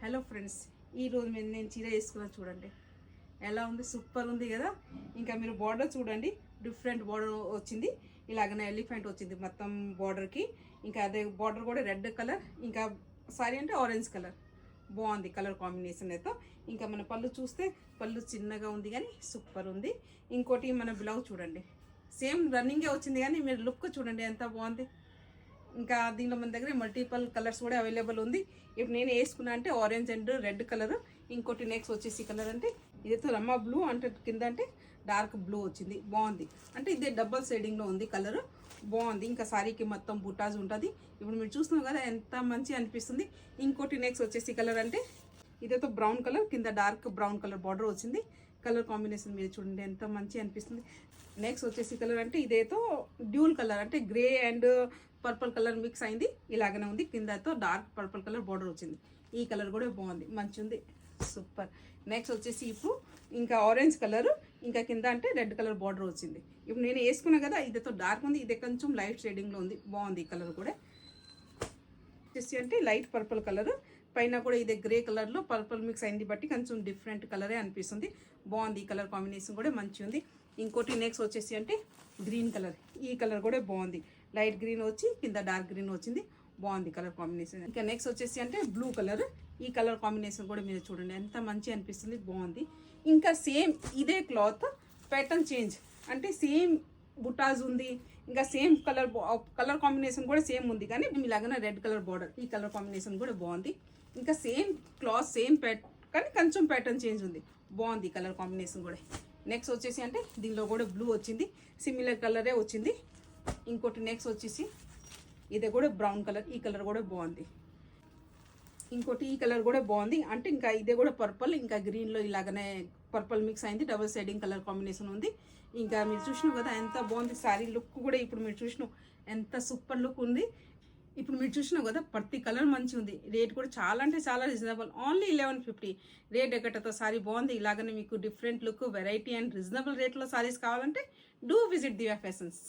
Hello friends, ఈరోజు నేను చీర వేసుకున్నా చూడండి ఎలా ఉంది, సూపర్ ఉంది కదా. ఇంకా మీరు బార్డర్ చూడండి, డిఫరెంట్ బార్డర్ వచ్చింది. ఇలాగనే ఎలిఫెంట్ వచ్చింది మొత్తం బార్డర్కి. ఇంకా అదే బార్డర్ కూడా రెడ్ కలర్, ఇంకా సారీ అంటే ఆరెంజ్ కలర్. బాగుంది కలర్ కాంబినేషన్ అయితే. ఇంకా మన పళ్ళు చూస్తే పళ్ళు చిన్నగా ఉంది కానీ సూపర్ ఉంది. ఇంకోటి మన బ్లౌజ్ చూడండి, సేమ్ రన్నింగే వచ్చింది కానీ మీరు లుక్ చూడండి ఎంత బాగుంది. ఇంకా దీనిలో మన దగ్గర మల్టిపుల్ కలర్స్ కూడా అవైలబుల్ ఉంది. ఇప్పుడు నేను వేసుకున్నా అంటే ఆరెంజ్ అండ్ రెడ్ కలర్. ఇంకోటి నెక్స్ట్ వచ్చేసి కలర్ అంటే ఇదైతే రమ్మా బ్లూ అంటే కింద అంటే డార్క్ బ్లూ వచ్చింది, బాగుంది. అంటే ఇదే డబల్ షేడింగ్లో ఉంది కలర్, బాగుంది. ఇంకా సారీకి మొత్తం బుటాజ్ ఉంటుంది. ఇప్పుడు మీరు చూస్తున్నాం కదా ఎంత మంచి అనిపిస్తుంది. ఇంకోటి నెక్స్ట్ వచ్చేసి కలర్ అంటే ఇదైతే బ్రౌన్ కలర్, కింద డార్క్ బ్రౌన్ కలర్ బార్డర్ వచ్చింది. కలర్ కాంబినేషన్ మీరు చూడండి ఎంత మంచి అనిపిస్తుంది. నెక్స్ట్ వచ్చేసి కలర్ అంటే ఇదేతో డ్యూల్ కలర్ అంటే grey and purple colour mix అయింది. ఇలాగనే ఉంది, కిందతో డార్క్ పర్పుల్ కలర్ బార్డర్ వచ్చింది. ఈ కలర్ కూడా బాగుంది, మంచి ఉంది, సూపర్. నెక్స్ట్ వచ్చేసి ఇప్పుడు ఇంకా ఆరెంజ్ కలర్, ఇంకా కింద అంటే రెడ్ కలర్ బార్డర్ వచ్చింది. ఇప్పుడు నేను వేసుకున్నా కదా, ఇదేతో డార్క్ ఉంది, ఇదే కొంచెం లైట్ షేడింగ్లో ఉంది, బాగుంది. ఈ కలర్ కూడా వచ్చేసి అంటే లైట్ పర్పుల్ కలర్, పైన కూడా ఇదే గ్రే కలర్లో పర్పుల్ మిక్స్ అయింది బట్టి కొంచెం డిఫరెంట్ కలరే అనిపిస్తుంది, బాగుంది. ఈ కలర్ కాంబినేషన్ కూడా మంచి ఉంది. ఇంకోటి నెక్స్ట్ వచ్చేసి అంటే గ్రీన్ కలర్, ఈ కలర్ కూడా బాగుంది. లైట్ గ్రీన్ వచ్చి కింద డార్క్ గ్రీన్ వచ్చింది, బాగుంది కలర్ కాంబినేషన్. ఇంకా నెక్స్ట్ వచ్చేసి అంటే బ్లూ కలర్, ఈ కలర్ కాంబినేషన్ కూడా మీరు చూడండి ఎంత మంచి అనిపిస్తుంది, బాగుంది. ఇంకా సేమ్ ఇదే క్లాత్ ప్యాటర్న్ చేంజ్ అంటే సేమ్ బుటాజ్ ఉంది, ఇంకా సేమ్ కలర్ కాంబినేషన్ కూడా సేమ్ ఉంది కానీ ఇలాగనే రెడ్ కలర్ బార్డర్. ఈ కలర్ కాంబినేషన్ కూడా బాగుంది. ఇంకా సేమ్ క్లాత్ సేమ్ కానీ కొంచెం ప్యాటర్న్ చేంజ్ ఉంది, బాగుంది కలర్ కాంబినేషన్ కూడా. నెక్స్ట్ వచ్చేసి అంటే దీనిలో కూడా బ్లూ వచ్చింది, సిమిలర్ కలరే వచ్చింది. ఇంకోటి నెక్స్ట్ వచ్చేసి ఇదే కూడా బ్రౌన్ కలర్, ఈ కలర్ కూడా బాగుంది. ఇంకోటి ఈ కలర్ కూడా బాగుంది. అంటే ఇంకా ఇదే కూడా పర్పుల్, ఇంకా గ్రీన్లో ఇలాగనే పర్పుల్ మిక్స్ అయింది, డబుల్ షేడింగ్ కలర్ కాంబినేషన్ ఉంది. ఇంకా మీరు చూసినావు కదా ఎంత బాగుంది శారీ లుక్ కూడా. ఇప్పుడు మీరు చూసినావు ఎంత సూపర్ లుక్ ఉంది. ఇప్పుడు మీరు చూసినావు కదా ప్రతి కలర్ మంచి ఉంది. రేట్ కూడా చాలా అంటే చాలా రీజనబుల్, ఓన్లీ 1150 రేట్ ఎక్కటతో సారీ బాగుంది. ఇలాగనే మీకు different look, variety and reasonable రేట్లో సారీస్ కావాలంటే డూ విజిట్ దివ్య ఫ్యాషన్స్.